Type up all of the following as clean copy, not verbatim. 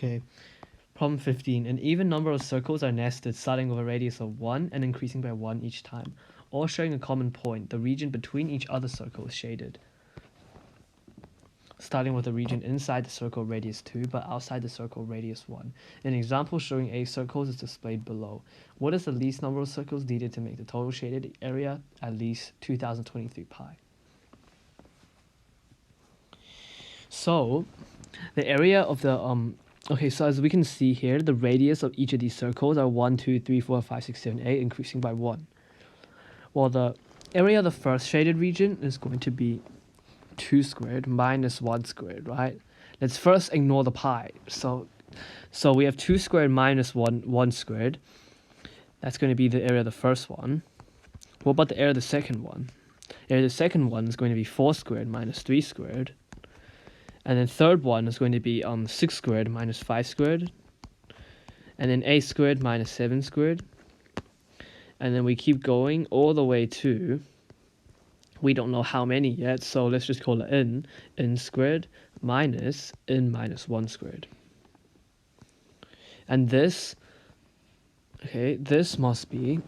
Okay, problem 15. An even number of circles are nested, starting with a radius of 1 and increasing by 1 each time, all sharing a common point. The region between each other circle is shaded, starting with the region inside the circle radius 2, but outside the circle radius 1. An example showing 8 circles is displayed below. What is the least number of circles needed to make the total shaded area at least 2023 pi? So, the area of the okay, so as we can see here, the radius of each of these circles are 1, 2, 3, 4, 5, 6, 7, 8, increasing by 1. Well, the area of the first shaded region is going to be 2 squared minus 1 squared, right? Let's first ignore the pi. So we have 2 squared minus 1 squared. That's going to be the area of the first one. What about the area of the second one? The area of the second one is going to be 4 squared minus 3 squared. And then third one is going to be 6 squared minus 5 squared. And then 8 squared minus 7 squared. And then we keep going all the way to, we don't know how many yet, so let's just call it n squared minus n minus 1 squared. And this, okay, this must be,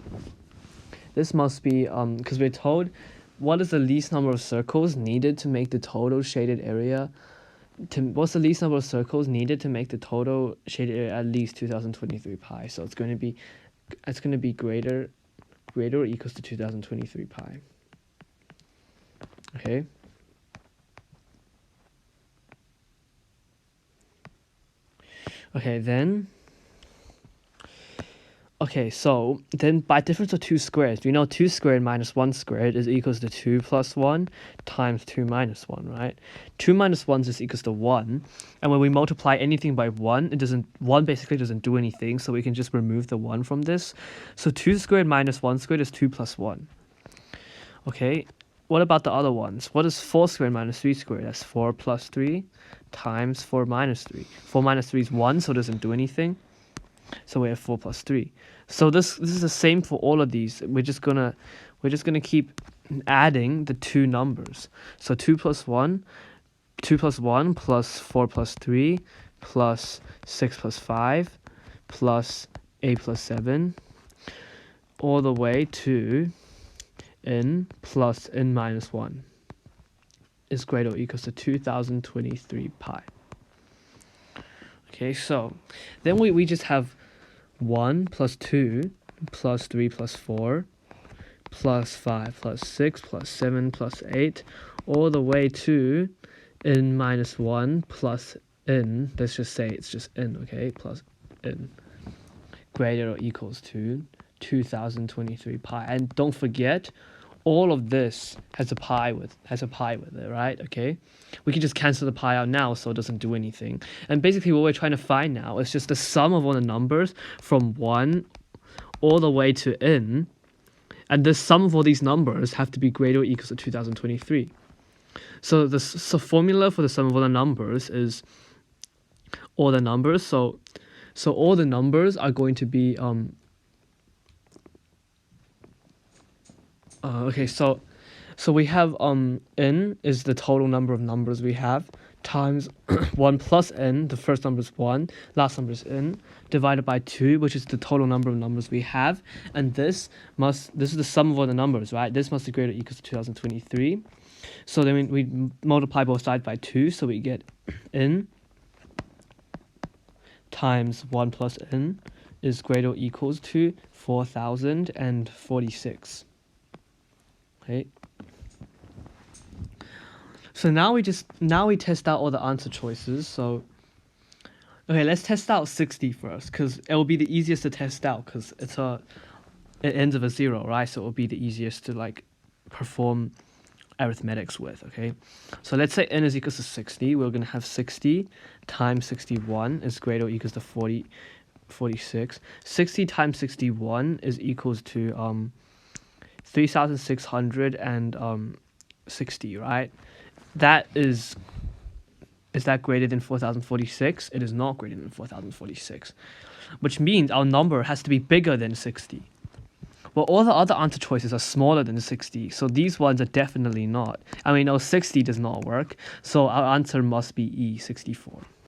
because we're told, what is the least number of circles needed to make the total shaded area? What's the least number of circles needed to make the total shaded area at least 2023 pi? So it's going to be greater or equals to 2023 pi. Okay. Okay, then. Okay, so then by difference of 2 squares, we know 2 squared minus 1 squared is equals to 2 plus 1 times 2 minus 1, right? 2 minus 1 is equals to 1. And when we multiply anything by 1, 1 basically doesn't do anything, so we can just remove the 1 from this. So 2 squared minus 1 squared is 2 plus 1. Okay, what about the other ones? What is 4 squared minus 3 squared? That's 4 plus 3 times 4 minus 3. 4 minus 3 is 1, so it doesn't do anything. So we have 4 plus 3. So this is the same for all of these. We're just gonna keep adding the two numbers. So 2 plus 1 plus 4 plus 3 plus 6 plus 5 plus 8 plus 7 all the way to n plus n minus 1 is greater or equals to 2023 pi. Okay, so then we just have 1 plus 2 plus 3 plus 4 plus 5 plus 6 plus 7 plus 8 all the way to n minus 1 plus n, let's just say it's just n, okay, plus n, greater or equals to 2023 pi. And don't forget, all of this has a pi with it, right? Okay, we can just cancel the pi out now, so it doesn't do anything. And basically what we're trying to find now is just the sum of all the numbers from 1 all the way to n, and the sum of all these numbers have to be greater or equals to 2023. So the formula for the sum of all the numbers is all the numbers. So all the numbers are going to be okay, so we have n is the total number of numbers we have, times 1 plus n, the first number is 1, last number is n, divided by 2, which is the total number of numbers we have, and this is the sum of all the numbers, right? This must be greater or equals to 2023. So then we multiply both sides by 2, so we get n times 1 plus n is greater or equals to 4046. Okay. So now we test out all the answer choices. So okay, let's test out 60 first, because it will be the easiest to test out, because it ends with a 0, right? So it will be the easiest to like perform arithmetics with. Okay, so let's say n is equals to 60. We're gonna have 60 times 61 is greater or equals to 46. 60 times 61 is equals to 3,660, right? That is that greater than 4,046? It is not greater than 4,046, which means our number has to be bigger than 60. Well, all the other answer choices are smaller than 60, so these ones are definitely not. I mean, no, 60 does not work, so our answer must be E, 64.